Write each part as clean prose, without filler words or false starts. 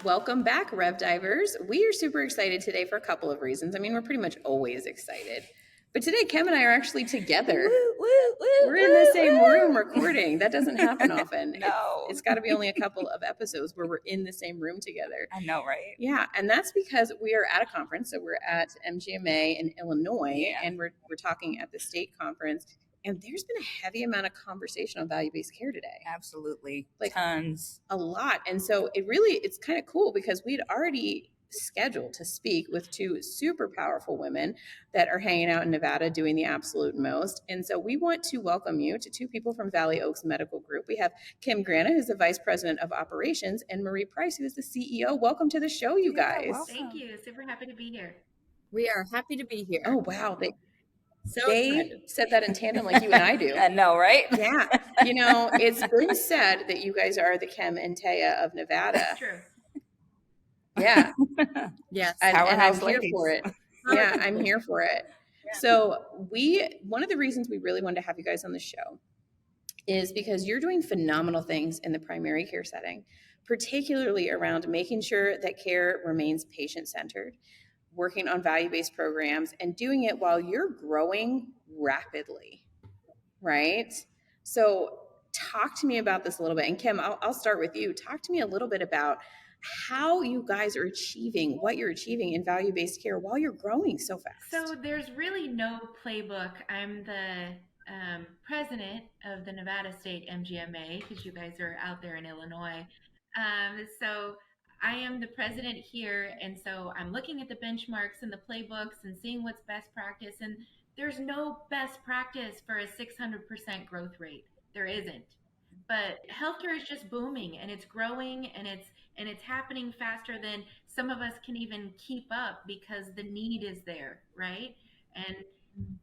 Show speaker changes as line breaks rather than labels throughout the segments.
Welcome back, RevDivers. We are super excited today for a couple of reasons. I mean, we're pretty much always excited. But today, Kim and I are actually together. We're in the same room recording. That doesn't happen often.
No.
It's got to be only a couple of episodes where we're in the same room together.
I know, right?
Yeah, and that's because we are at a conference. So we're at MGMA in Illinois, and we're talking at the state conference. And there's been a heavy amount of conversation on value-based care today.
Absolutely.
Like
tons.
A lot. And so it's kind of cool because we had already scheduled to speak with two super powerful women that are hanging out in Nevada doing the absolute most. And so we want to welcome you to two people from Valley Oaks Medical Group. We have Kim Grana, who's the Vice President of Operations, and Marie Price, who is the CEO. Welcome to the show, you guys.
Welcome.
Thank you. Super happy to be here.
We are happy to be here.
Oh, wow.
They
said that in tandem like you and I do.
I know, right?
Yeah. It's been said that you guys are the Kim and Taya of Nevada.
That's true.
Yeah.
Yes.
And I'm
Powerhouse
here
ladies.
for it. Yeah, I'm here for it.
Yeah.
So one of the reasons we really wanted to have you guys on the show is because you're doing phenomenal things in the primary care setting, particularly around making sure that care remains patient-centered, working on value-based programs, and doing it while you're growing rapidly, right? So talk to me about this a little bit. And Kim, I'll start with you. Talk to me a little bit about how you guys are achieving what you're achieving in value-based care while you're growing so fast.
So there's really no playbook. I'm the president of the Nevada State MGMA because you guys are out there in Illinois. So I am the president here. And so I'm looking at the benchmarks and the playbooks and seeing what's best practice. And there's no best practice for a 600% growth rate. There isn't. But healthcare is just booming and it's growing and it's happening faster than some of us can even keep up because the need is there, right?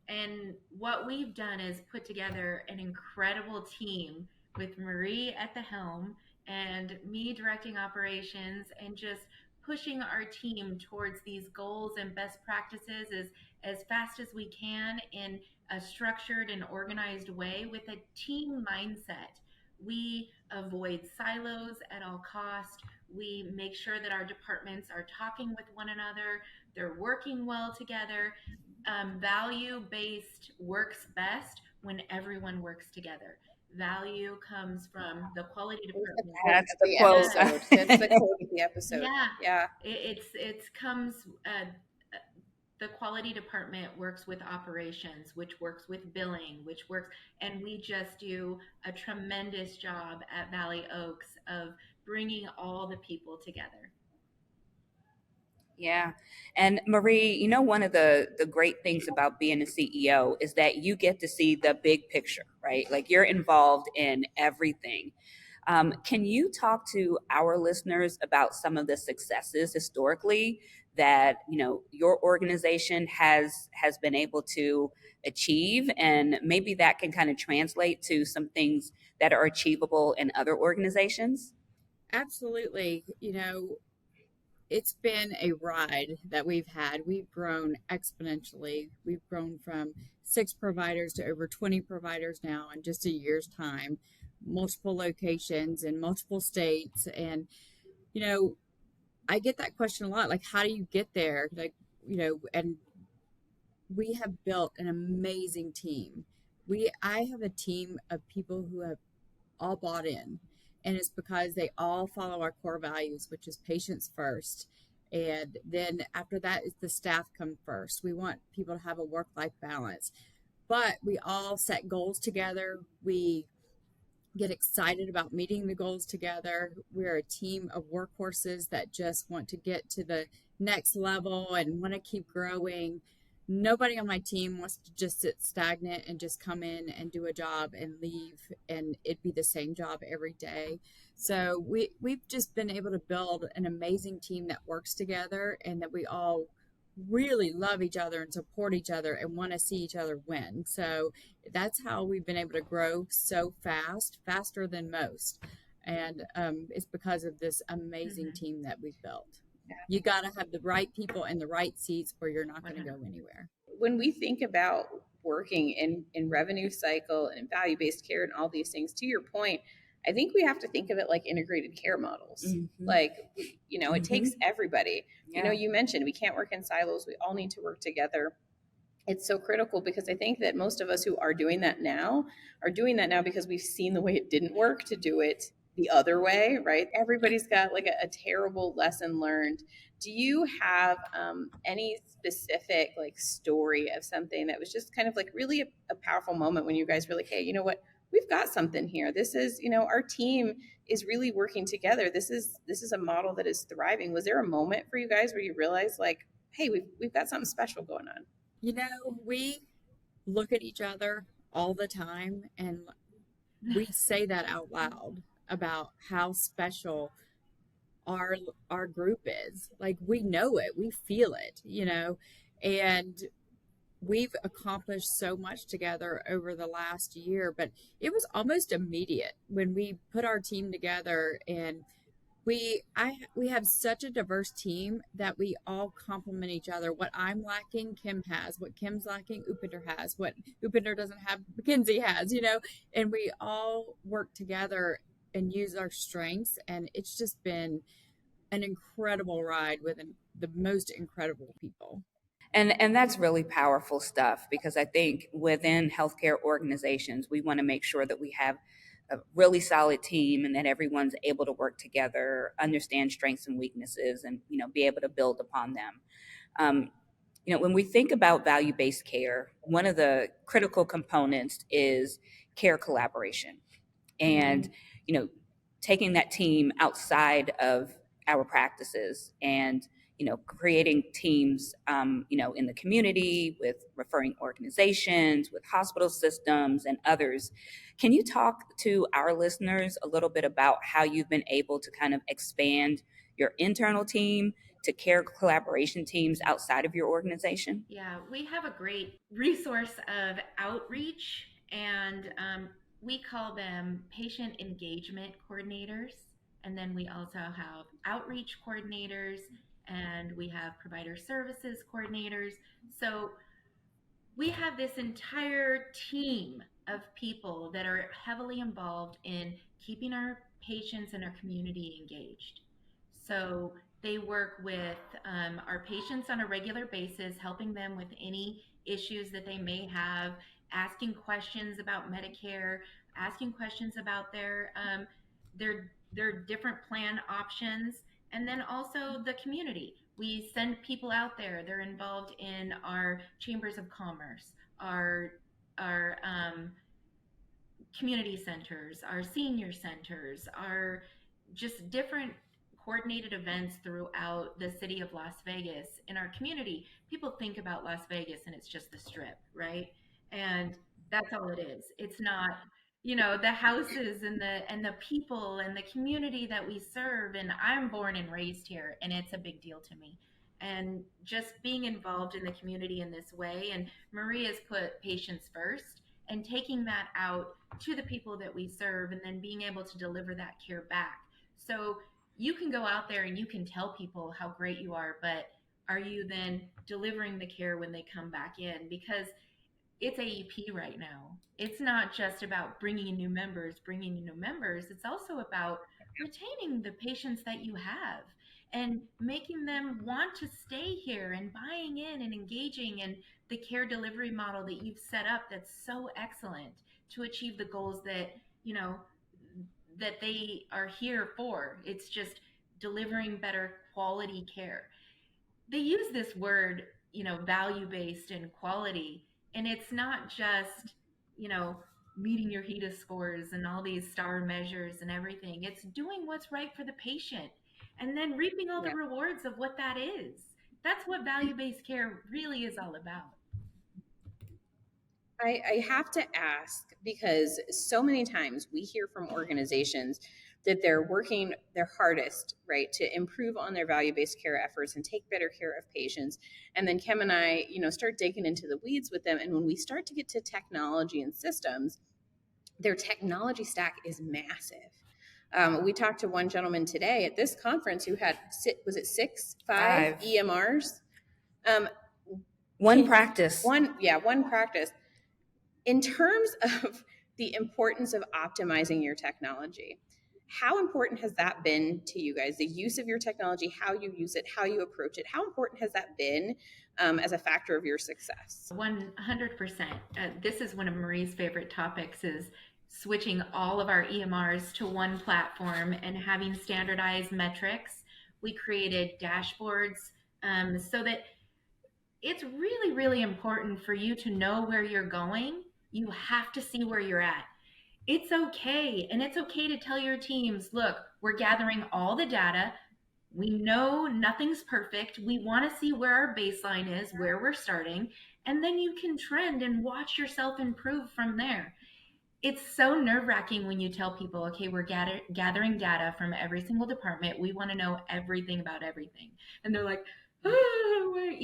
And what we've done is put together an incredible team with Marie at the helm and me directing operations and just pushing our team towards these goals and best practices as fast as we can in a structured and organized way with a team mindset. We avoid silos at all cost. We make sure that our departments are talking with one another. They're working well together. Value-based works best when everyone works together. Value comes from the quality department.
That's the quote.
That's the quote of the episode.
Yeah. It comes. The quality department works with operations, which works with billing, which works, and we just do a tremendous job at Valley Oaks of bringing all the people together.
Yeah. And Marie, one of the great things about being a CEO is that you get to see the big picture, right? Like you're involved in everything. Can you talk to our listeners about some of the successes historically that your organization has been able to achieve, and maybe that can kind of translate to some things that are achievable in other organizations?
Absolutely. It's been a ride that we've had. We've grown exponentially. We've grown from 6 providers to over 20 providers now in just a year's time, multiple locations in multiple states. And, I get that question a lot, like, how do you get there? And we have built an amazing team. I have a team of people who have all bought in, and it's because they all follow our core values, which is patients first. And then after that is the staff come first. We want people to have a work-life balance, but we all set goals together. We get excited about meeting the goals together. We're a team of workhorses that just want to get to the next level and want to keep growing. Nobody on my team wants to just sit stagnant and just come in and do a job and leave and it be the same job every day. So we've just been able to build an amazing team that works together and that we all really love each other and support each other and want to see each other win. So that's how we've been able to grow so fast, faster than most. And it's because of this amazing team that we've built. You got to have the right people in the right seats or you're not going to go anywhere.
When we think about working in revenue cycle and value-based care and all these things, to your point, I think we have to think of it like integrated care models.
Mm-hmm.
Like, you know, it takes everybody.
Yeah.
You know, you mentioned we can't work in silos. We all need to work together. It's so critical because I think that most of us who are doing that now because we've seen the way it didn't work to do it the other way, right? Everybody's got like a terrible lesson learned. Do you have any specific like story of something that was just kind of like really a powerful moment when you guys were like, hey, you know what? We've got something here. This is, you know, our team is really working together. This is a model that is thriving. Was there a moment for you guys where you realized like, hey, we've got something special going on?
You know, we look at each other all the time and we say that out loud about how special our our group is. Like we know it, we feel it, you know, and we've accomplished so much together over the last year, but it was almost immediate when we put our team together. And we have such a diverse team that we all complement each other. What I'm lacking, Kim has. What Kim's lacking, Upinder has. What Upinder doesn't have, Mackenzie has, you know, and we all work together and use our strengths. And it's just been an incredible ride with the most incredible people.
And that's really powerful stuff, because I think within healthcare organizations, we want to make sure that we have a really solid team and that everyone's able to work together, understand strengths and weaknesses, and be able to build upon them. When we think about value-based care, one of the critical components is care collaboration, and taking that team outside of our practices and creating teams in the community with referring organizations, with hospital systems and others. Can you talk to our listeners a little bit about how you've been able to kind of expand your internal team to care collaboration teams outside of your organization?
Yeah, we have a great resource of outreach, and we call them patient engagement coordinators. And then we also have outreach coordinators, and we have provider services coordinators. So we have this entire team of people that are heavily involved in keeping our patients and our community engaged. So they work with our patients on a regular basis, helping them with any issues that they may have, asking questions about Medicare, asking questions about their different plan options, and then also the community. We send people out there. They're involved in our chambers of commerce, our community centers, our senior centers, our just different coordinated events throughout the city of Las Vegas. In our community, people think about Las Vegas and it's just the strip, right? And that's all it is. It's not, the houses and the people and the community that we serve. And I'm born and raised here, and it's a big deal to me. And just being involved in the community in this way, and Maria's put patients first, and taking that out to the people that we serve, and then being able to deliver that care back. So you can go out there and you can tell people how great you are, but are you then delivering the care when they come back in? Because it's AEP right now. It's not just about bringing in new members, It's also about retaining the patients that you have and making them want to stay here and buying in and engaging in the care delivery model that you've set up that's so excellent to achieve the goals that they are here for. It's just delivering better quality care. They use this word, value based and quality, and it's not just, you know, meeting your HEDIS scores and all these star measures and everything. It's doing what's right for the patient and then reaping all the rewards of what that is. That's what value based care really is all about.
I have to ask because so many times we hear from organizations that they're working their hardest, right, to improve on their value-based care efforts and take better care of patients. And then Kim and I, start digging into the weeds with them. And when we start to get to technology and systems, their technology stack is massive. We talked to one gentleman today at this conference who had, was it five EMRs?
One practice.
One practice. In terms of the importance of optimizing your technology. How important has that been to you guys? The use of your technology, how you use it, how you approach it. How important has that been as a factor of your success?
100%. This is one of Marie's favorite topics is switching all of our EMRs to one platform and having standardized metrics. We created dashboards so that it's really, really important for you to know where you're going. You have to see where you're at. It's okay. And it's okay to tell your teams, look, we're gathering all the data. We know nothing's perfect. We want to see where our baseline is, where we're starting, and then you can trend and watch yourself improve from there. It's so nerve wracking when you tell people, okay, we're gathering data from every single department. We want to know everything about everything. And they're like, oh, wait,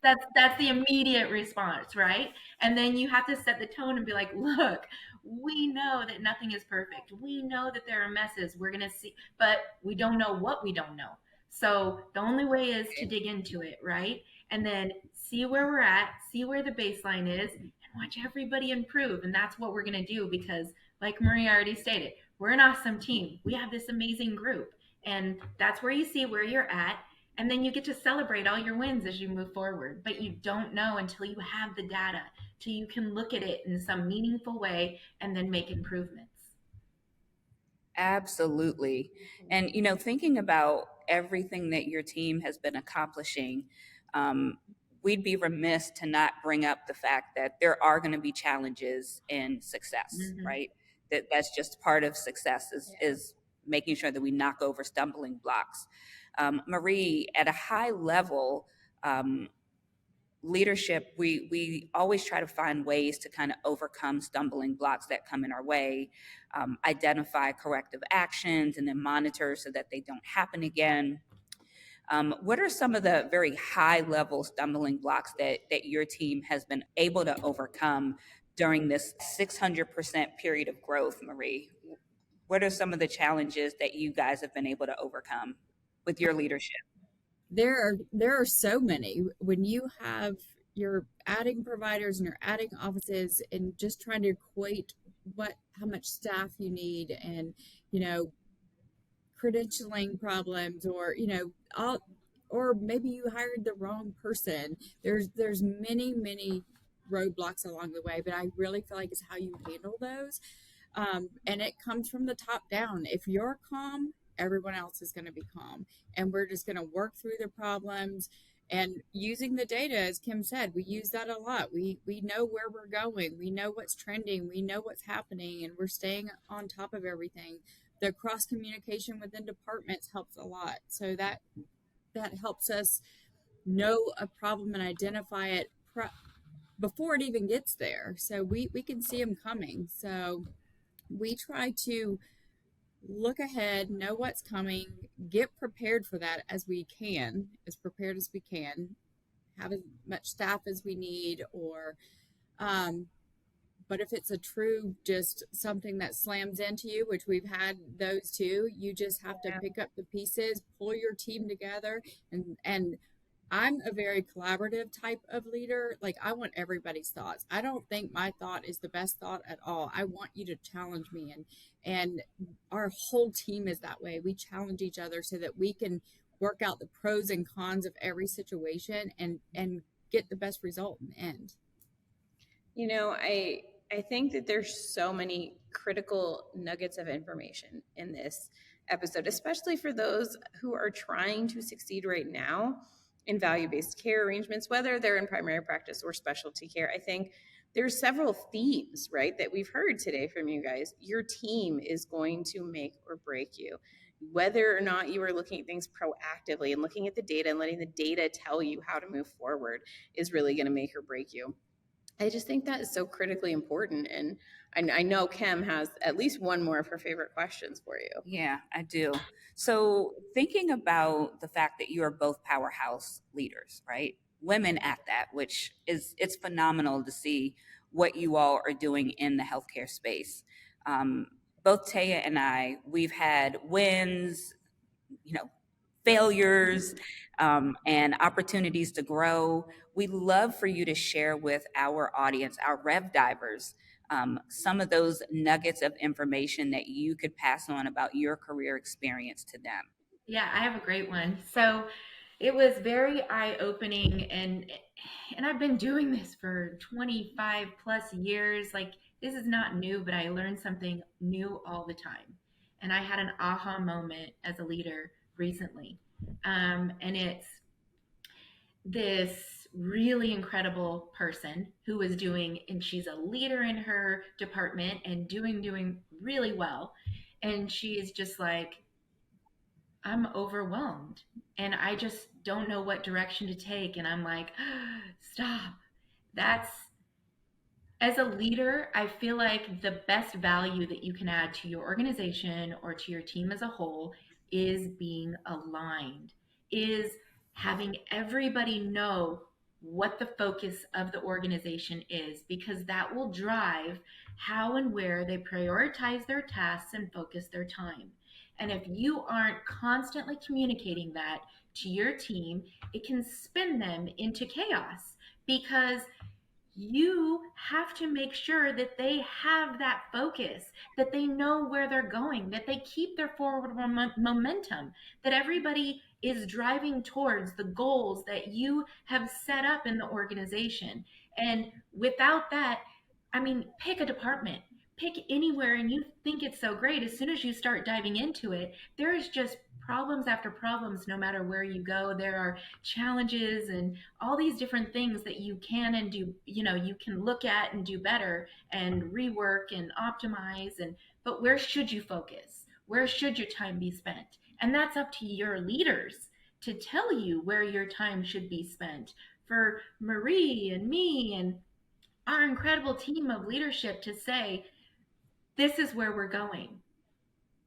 that's the immediate response, right? And then you have to set the tone and be like, look, we know that nothing is perfect. We know that there are messes. We're going to see, but we don't know what we don't know. So the only way is to dig into it, right? And then see where we're at, see where the baseline is, watch everybody improve. And that's what we're going to do because, like Marie already stated, we're an awesome team. We have this amazing group. And that's where you see where you're at. And then you get to celebrate all your wins as you move forward. But you don't know until you have the data, till you can look at it in some meaningful way and then make improvements.
Absolutely. And, you know, thinking about everything that your team has been accomplishing, we'd be remiss to not bring up the fact that there are going to be challenges in success,
Mhm.
right? That's just part of success is making sure that we knock over stumbling blocks. Marie, at a high level, leadership, we always try to find ways to kind of overcome stumbling blocks that come in our way, identify corrective actions, and then monitor so that they don't happen again. What are some of the very high level stumbling blocks that your team has been able to overcome during this 600% period of growth, Marie? What are some of the challenges that you guys have been able to overcome with your leadership?
There are so many. When you're adding providers and you're adding offices and just trying to equate how much staff you need, and you know credentialing problems, or all, or maybe you hired the wrong person. There's many roadblocks along the way, but I really feel like it's how you handle those. And it comes from the top down. If you're calm, everyone else is going to be calm. And we're just going to work through the problems. And using the data, as Kim said, we use that a lot. We know where we're going. We know what's trending. We know what's happening. And we're staying on top of everything. The cross communication within departments helps a lot. So that helps us know a problem and identify it before it even gets there. So we can see them coming. So we try to look ahead, know what's coming, get prepared for that as we can, as prepared as we can, have as much staff as we need, or, but if it's a true, just something that slams into you, which we've had those too, you just have to pick up the pieces, pull your team together, and I'm a very collaborative type of leader. Like, I want everybody's thoughts. I don't think my thought is the best thought at all. I want you to challenge me, and our whole team is that way. We challenge each other so that we can work out the pros and cons of every situation and get the best result in the end.
You know, I think that there's so many critical nuggets of information in this episode, especially for those who are trying to succeed right now in value-based care arrangements, whether they're in primary practice or specialty care. I think there's several themes, right, that we've heard today from you guys. Your team is going to make or break you. Whether or not you are looking at things proactively and looking at the data and letting the data tell you how to move forward is really going to make or break you. I just think that is so critically important. And I know Kim has at least one more of her favorite questions for you.
Yeah, I do. So, thinking about the fact that you are both powerhouse leaders, right? Women at that, which it's phenomenal to see what you all are doing in the healthcare space. Um, Both Taya and I, we've had wins, you know, failures, and opportunities to grow. We'd love for you to share with our audience, our RevDivers, some of those nuggets of information that you could pass on about your career experience to them.
Yeah, I have a great one. So it was very eye-opening, and I've been doing this for 25 plus years. Like, this is not new, but I learn something new all the time. And I had an aha moment as a leader recently. And it's this really incredible person who was doing, and she's a leader in her department and doing really well. And she is just like, I'm overwhelmed and I just don't know what direction to take. And I'm like, stop. That's, as a leader, I feel like the best value that you can add to your organization or to your team as a whole is being aligned, is having everybody know what the focus of the organization is, because that will drive how and where they prioritize their tasks and focus their time. And if you aren't constantly communicating that to your team, it can spin them into chaos, because you have to make sure that they have that focus, that they know where they're going, that they keep their forward momentum, that everybody is driving towards the goals that you have set up in the organization. And without that, I mean, pick a department, pick anywhere, and you think it's so great. As soon as you start diving into it, there is just problems after problems no matter where you go. There are challenges and all these different things that you can and do, you can look at and do better and rework and optimize. And but where should you focus? Where should your time be spent? And that's up to your leaders to tell you where your time should be spent. For Marie and me and our incredible team of leadership to say, this is where we're going.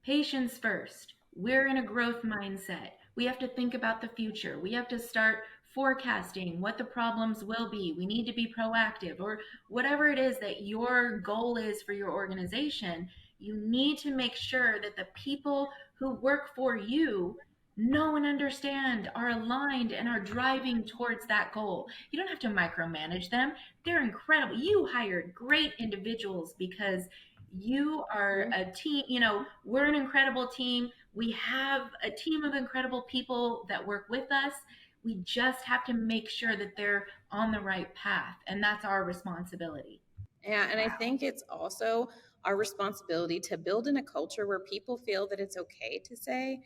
Patience first. We're in a growth mindset. We have to think about the future. We have to start forecasting what the problems will be. We need to be proactive, or whatever it is that your goal is for your organization. You need to make sure that the people who work for you know and understand, are aligned, and are driving towards that goal. You don't have to micromanage them. They're incredible. You hired great individuals because you are a team. We're an incredible team. We have a team of incredible people that work with us. We just have to make sure that they're on the right path, and that's our responsibility.
Yeah, and I think it's also our responsibility to build in a culture where people feel that it's okay to say,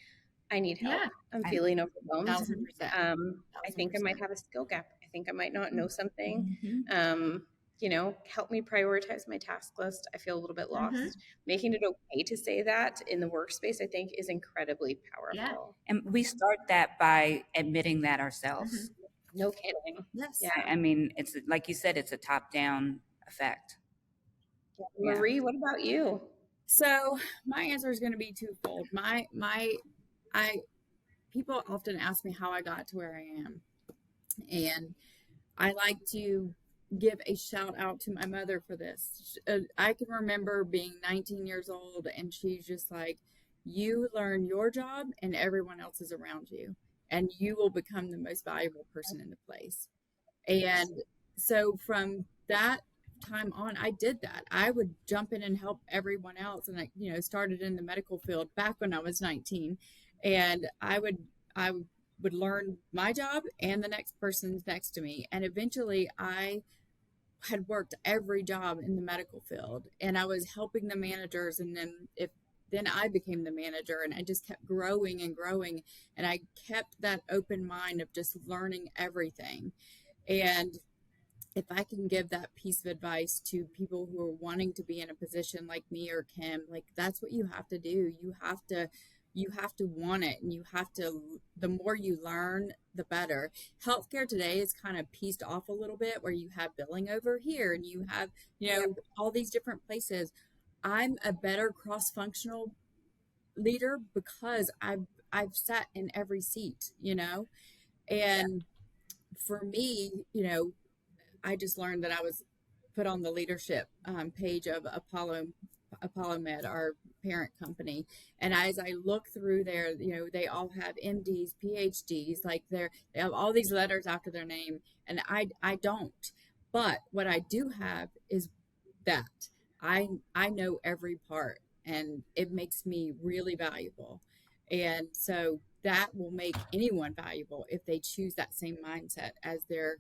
I need help.
Yeah.
I'm feeling overwhelmed.
1,000%.
I think I might have a skill gap. I think I might not know something.
Mm-hmm.
Help me prioritize my task list. I feel a little bit lost.
Mm-hmm.
Making it okay to say that in the workspace, I think, is incredibly powerful.
Yeah.
And we start that by admitting that ourselves.
No kidding.
Yes.
Yeah.
I mean, it's like you said, it's a top-down effect. Yeah.
Marie, what about you?
So my answer is going to be twofold. People often ask me how I got to where I am, and I like to give a shout out to my mother for this. I can remember being 19 years old, and she's just like, you learn your job and everyone else is around you, and you will become the most valuable person in the place. And so from that time on, I did that. I would jump in and help everyone else. And I, started in the medical field back when I was 19. And I would learn my job and the next person's next to me. And eventually I had worked every job in the medical field, and I was helping the managers. And then I became the manager, and I just kept growing and growing. And I kept that open mind of just learning everything. And if I can give that piece of advice to people who are wanting to be in a position like me or Kim, like, that's what you have to do. You have to want it, and the more you learn, the better. Healthcare today is kind of pieced off a little bit, where you have billing over here and you have, all these different places. I'm a better cross-functional leader because I've sat in every seat, and for me, I just learned that I was put on the leadership page of Apollo Med, our parent company. And as I look through there, they all have MDs, PhDs, like they have all these letters after their name, and I don't. But what I do have is that I know every part, and it makes me really valuable. And so that will make anyone valuable if they choose that same mindset as they're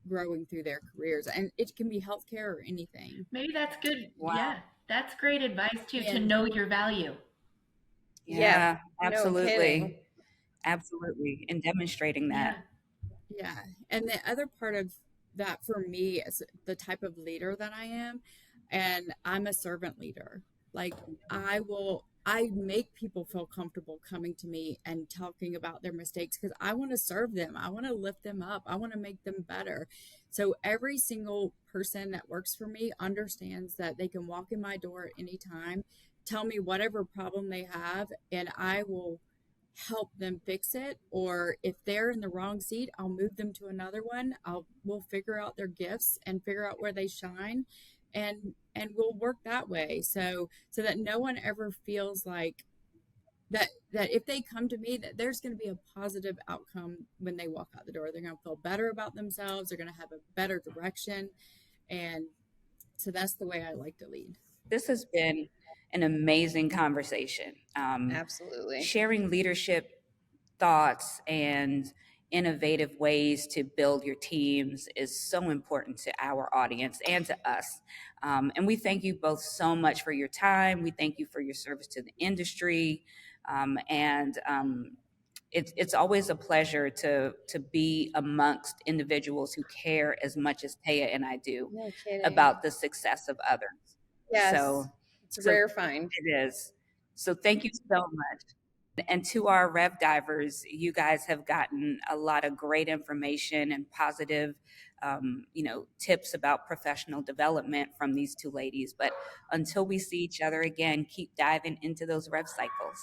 growing through their careers. And it can be healthcare or anything.
Maybe that's good.
Wow.
Yeah, that's great advice too, to
And
know your value.
Yeah,
Yeah,
no kidding.
absolutely. Absolutely. And demonstrating
Yeah.
that.
yeah, and the other part of that for me is the type of leader that I am, and I'm a servant leader. Like I make people feel comfortable coming to me and talking about their mistakes because I want to serve them. I want to lift them up. I want to make them better. So every single person that works for me understands that they can walk in my door at any time, tell me whatever problem they have, and I will help them fix it. Or if they're in the wrong seat, I'll move them to another one. We'll figure out their gifts and figure out where they shine, and we'll work that way. So that no one ever feels like that if they come to me, that there's going to be a positive outcome when they walk out the door. They're going to feel better about themselves. They're going to have a better direction. And so that's the way I like to lead.
This has been an amazing conversation.
Absolutely.
Sharing leadership thoughts and innovative ways to build your teams is so important to our audience and to us. And we thank you both so much for your time. We thank you for your service to the industry. It's always a pleasure to be amongst individuals who care as much as Taya and I do
No kidding.
about the success of others.
Yes.
So,
It's a
so
rare find.
it is. So thank you so much. And to our RevDivers, you guys have gotten a lot of great information and positive, tips about professional development from these two ladies. But until we see each other again, keep diving into those Rev cycles.